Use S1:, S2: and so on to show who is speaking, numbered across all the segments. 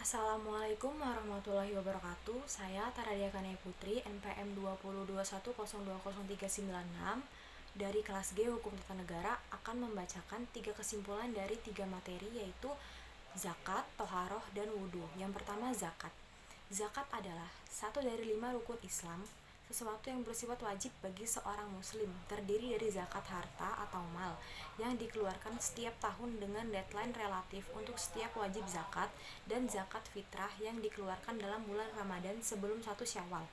S1: Assalamualaikum warahmatullahi wabarakatuh. Saya Taradia Kanai Putri, NPM 2021020396 dari kelas G Hukum Tata Negara akan membacakan 3 kesimpulan dari 3 materi, yaitu zakat, toharoh, dan wudhu. Yang pertama, zakat. Zakat adalah satu dari 5 rukun Islam, sesuatu yang bersifat wajib bagi seorang muslim, terdiri dari zakat harta atau mal yang dikeluarkan setiap tahun dengan deadline relatif untuk setiap wajib zakat, dan zakat fitrah yang dikeluarkan dalam bulan Ramadan sebelum 1 Syawal.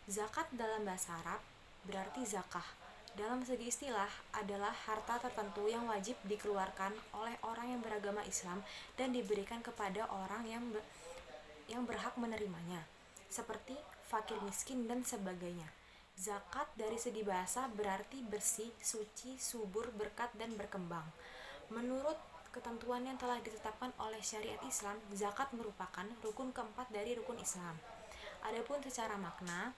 S1: Zakat dalam bahasa Arab berarti zakah. Dalam segi istilah adalah harta tertentu yang wajib dikeluarkan oleh orang yang beragama Islam dan diberikan kepada orang yang berhak menerimanya, seperti fakir miskin dan sebagainya. Zakat dari segi bahasa berarti bersih, suci, subur, berkat, dan berkembang. Menurut ketentuan yang telah ditetapkan oleh syariat Islam, zakat merupakan rukun keempat dari rukun Islam. Adapun secara makna,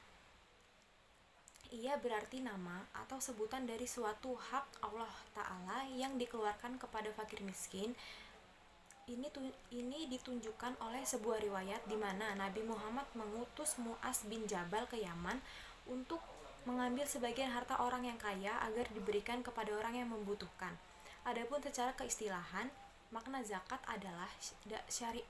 S1: ia berarti nama atau sebutan dari suatu hak Allah Ta'ala yang dikeluarkan kepada fakir miskin. Ini ditunjukkan oleh sebuah riwayat di mana Nabi Muhammad mengutus Mu'az bin Jabal ke Yaman untuk mengambil sebagian harta orang yang kaya agar diberikan kepada orang yang membutuhkan. Adapun secara keistilahan, makna zakat adalah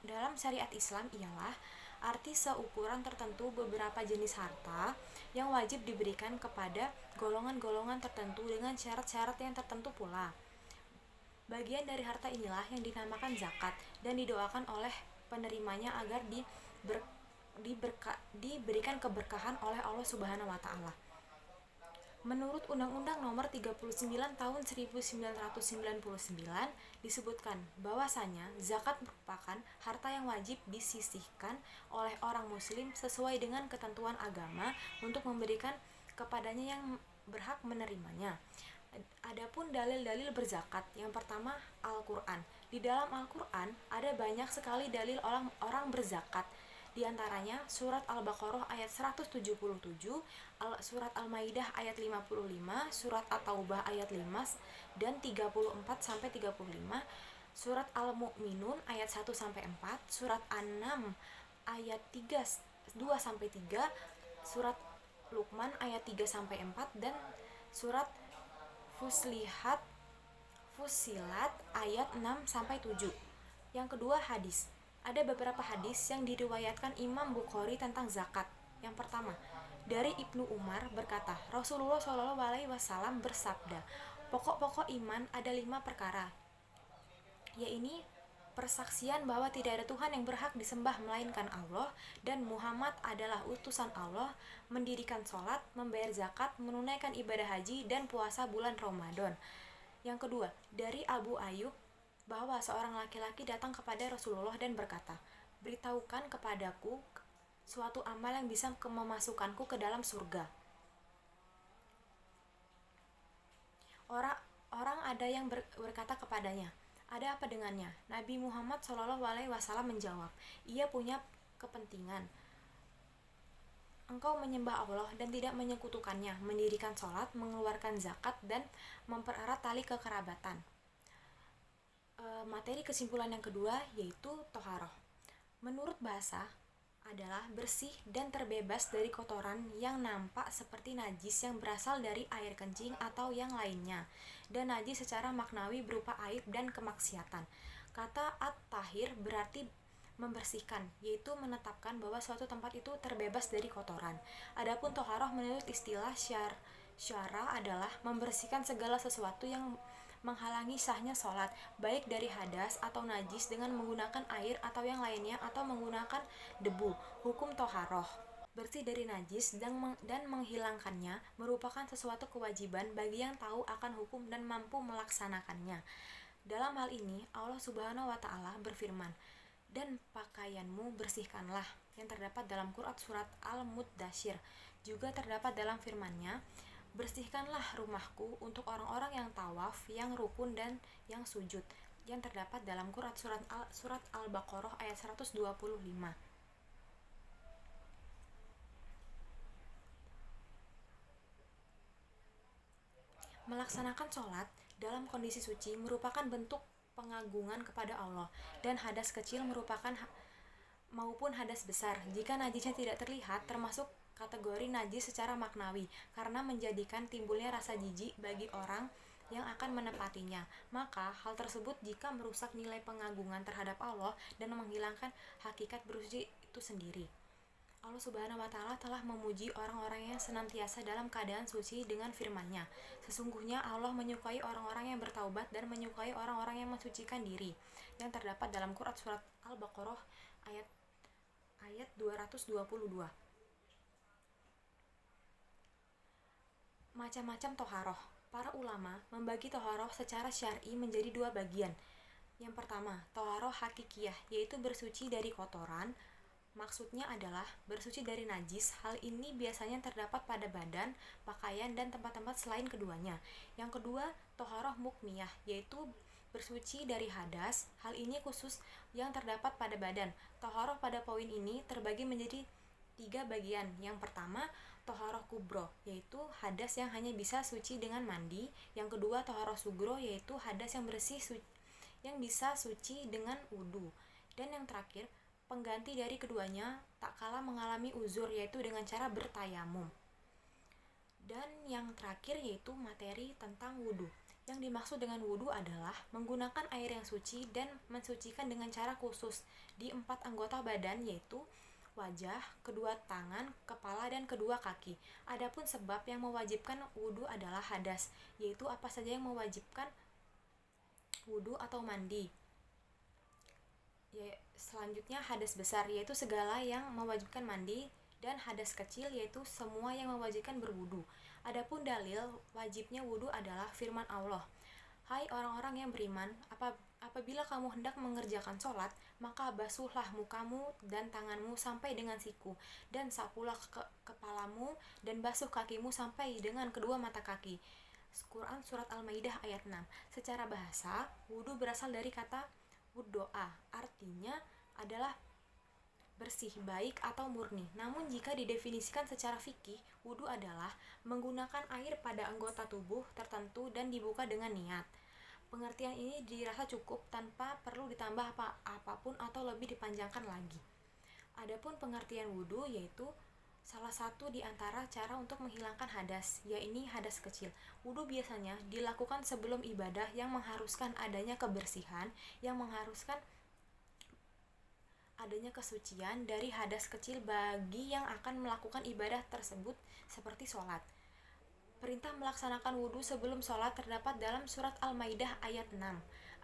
S1: dalam syariat Islam ialah arti seukuran tertentu beberapa jenis harta yang wajib diberikan kepada golongan-golongan tertentu dengan syarat-syarat yang tertentu pula. Bagian dari harta inilah yang dinamakan zakat dan didoakan oleh penerimanya agar diberikan keberkahan oleh Allah Subhanahu wa Ta'ala. Menurut Undang-Undang Nomor 39 Tahun 1999 disebutkan bahwasanya zakat merupakan harta yang wajib disisihkan oleh orang muslim sesuai dengan ketentuan agama untuk memberikan kepadanya yang berhak menerimanya. Adapun dalil-dalil berzakat, yang pertama Al-Quran. Di dalam Al-Quran ada banyak sekali dalil orang berzakat. Di antaranya surat Al-Baqarah ayat 177, surat Al-Maidah ayat 55, surat At-Taubah ayat 5 dan 34 sampai 35, surat Al-Mu'minun ayat 1 sampai 4, surat An-Nam ayat 3 2 sampai 3, surat Luqman ayat 3 sampai 4 dan surat Fusilat ayat 6 sampai 7. Yang kedua, hadis. Ada beberapa hadis yang diriwayatkan Imam Bukhari tentang zakat. Yang pertama, dari Ibnu Umar berkata, Rasulullah SAW bersabda, pokok-pokok iman ada 5 perkara, yaitu persaksian bahwa tidak ada Tuhan yang berhak disembah melainkan Allah dan Muhammad adalah utusan Allah, mendirikan sholat, membayar zakat, menunaikan ibadah haji, dan puasa bulan Ramadan. Yang kedua, dari Abu Ayyub bahwa seorang laki-laki datang kepada Rasulullah dan berkata, beritahukan kepadaku suatu amal yang bisa memasukkanku ke dalam surga. Orang ada yang berkata kepadanya, ada apa dengannya? Nabi Muhammad SAW menjawab, ia punya kepentingan. Engkau menyembah Allah dan tidak menyekutukannya, mendirikan sholat, mengeluarkan zakat, dan mempererat tali kekerabatan. Materi kesimpulan yang kedua yaitu toharoh. Menurut bahasa adalah bersih dan terbebas dari kotoran yang nampak seperti najis yang berasal dari air kencing atau yang lainnya, dan najis secara maknawi berupa aib dan kemaksiatan. Kata at-tahir berarti membersihkan, yaitu menetapkan bahwa suatu tempat itu terbebas dari kotoran. Adapun toharoh menurut istilah syara adalah membersihkan segala sesuatu yang menghalangi sahnya sholat, baik dari hadas atau najis dengan menggunakan air atau yang lainnya atau menggunakan debu. Hukum toharoh, bersih dari najis dan menghilangkannya merupakan sesuatu kewajiban bagi yang tahu akan hukum dan mampu melaksanakannya. Dalam hal ini Allah Subhanahu wa Ta'ala berfirman, dan pakaianmu bersihkanlah, yang terdapat dalam Quran surat Al-Muddasyir. Juga terdapat dalam firman-Nya, bersihkanlah rumahku untuk orang-orang yang tawaf, yang rukun, dan yang sujud, yang terdapat dalam Quran surat Al-Baqarah ayat 125. Melaksanakan sholat dalam kondisi suci merupakan bentuk pengagungan kepada Allah, dan hadas kecil merupakan maupun hadas besar jika najisnya tidak terlihat, termasuk kategori najis secara maknawi karena menjadikan timbulnya rasa jijik bagi orang yang akan menepatinya. Maka hal tersebut jika merusak nilai pengagungan terhadap Allah dan menghilangkan hakikat bersuci itu sendiri. Allah Subhanahu wa Ta'ala telah memuji orang-orang yang senantiasa dalam keadaan suci dengan firman-Nya. Sesungguhnya Allah menyukai orang-orang yang bertaubat dan menyukai orang-orang yang mensucikan diri. Yang terdapat dalam Quran surat Al-Baqarah ayat 222. Macam-macam toharoh. Para ulama membagi toharoh secara syar'i menjadi dua bagian. Yang pertama, toharoh hakikiyah, yaitu bersuci dari kotoran. Maksudnya adalah bersuci dari najis. Hal ini biasanya terdapat pada badan, pakaian, dan tempat-tempat selain keduanya. Yang kedua, toharoh mukmiyah, yaitu bersuci dari hadas. Hal ini khusus yang terdapat pada badan. Toharoh pada poin ini terbagi menjadi 3 bagian. Yang pertama, toharoh kubro, yaitu hadas yang hanya bisa suci dengan mandi. Yang kedua, toharoh sugro, yaitu hadas yang bersih yang bisa suci dengan wudu. Dan yang terakhir, pengganti dari keduanya tak kalah mengalami uzur, yaitu dengan cara bertayamum. Dan yang terakhir yaitu materi tentang wudu. Yang dimaksud dengan wudu adalah menggunakan air yang suci dan mensucikan dengan cara khusus di 4 anggota badan, yaitu wajah, kedua tangan, kepala, dan kedua kaki. Adapun sebab yang mewajibkan wudu adalah hadas, yaitu apa saja yang mewajibkan wudu atau mandi. Selanjutnya hadas besar, yaitu segala yang mewajibkan mandi, dan hadas kecil, yaitu semua yang mewajibkan berwudu. Adapun dalil wajibnya wudu adalah firman Allah, "Hai orang-orang yang beriman, apabila kamu hendak mengerjakan sholat, maka basuhlah mukamu dan tanganmu sampai dengan siku, dan sapulah kepalamu dan basuh kakimu sampai dengan kedua mata kaki." Quran Surat Al-Maidah ayat 6. Secara bahasa, wudu berasal dari kata wuddoa, artinya adalah bersih, baik, atau murni. Namun jika didefinisikan secara fikih, wudu adalah menggunakan air pada anggota tubuh tertentu dan dibuka dengan niat. Pengertian ini dirasa cukup tanpa perlu ditambah apapun atau lebih dipanjangkan lagi. Adapun pengertian wudu yaitu salah satu di antara cara untuk menghilangkan hadas, yaitu hadas kecil. Wudu biasanya dilakukan sebelum ibadah yang mengharuskan adanya kebersihan, yang mengharuskan adanya kesucian dari hadas kecil bagi yang akan melakukan ibadah tersebut seperti sholat. Perintah melaksanakan wudu sebelum sholat terdapat dalam surat Al-Maidah ayat 6.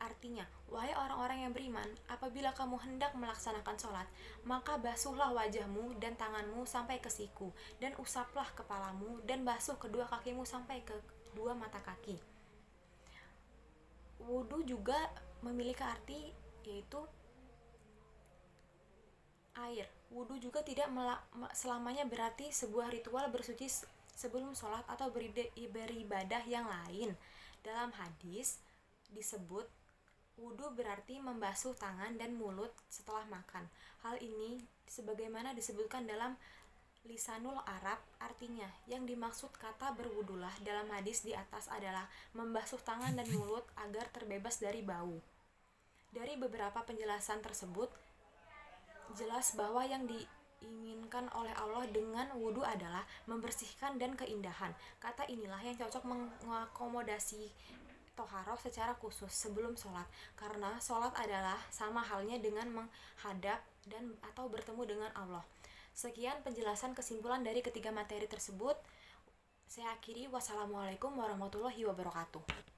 S1: Artinya, wahai orang-orang yang beriman, apabila kamu hendak melaksanakan sholat, maka basuhlah wajahmu dan tanganmu sampai ke siku, dan usaplah kepalamu, dan basuh kedua kakimu sampai ke kedua mata kaki. Wudu juga memiliki arti yaitu air. Wudu juga tidak selamanya berarti sebuah ritual bersuci sebelum sholat atau beribadah yang lain. Dalam hadis disebut wudu berarti membasuh tangan dan mulut setelah makan. Hal ini sebagaimana disebutkan dalam Lisanul Arab, artinya yang dimaksud kata berwudulah dalam hadis di atas adalah membasuh tangan dan mulut agar terbebas dari bau. Dari beberapa penjelasan tersebut, jelas bahwa yang diinginkan oleh Allah dengan wudu adalah membersihkan dan keindahan. Kata inilah yang cocok mengakomodasi toharoh secara khusus sebelum sholat, karena sholat adalah sama halnya dengan menghadap dan atau bertemu dengan Allah. Sekian penjelasan kesimpulan dari ketiga materi tersebut. Saya akhiri. Wassalamualaikum warahmatullahi wabarakatuh.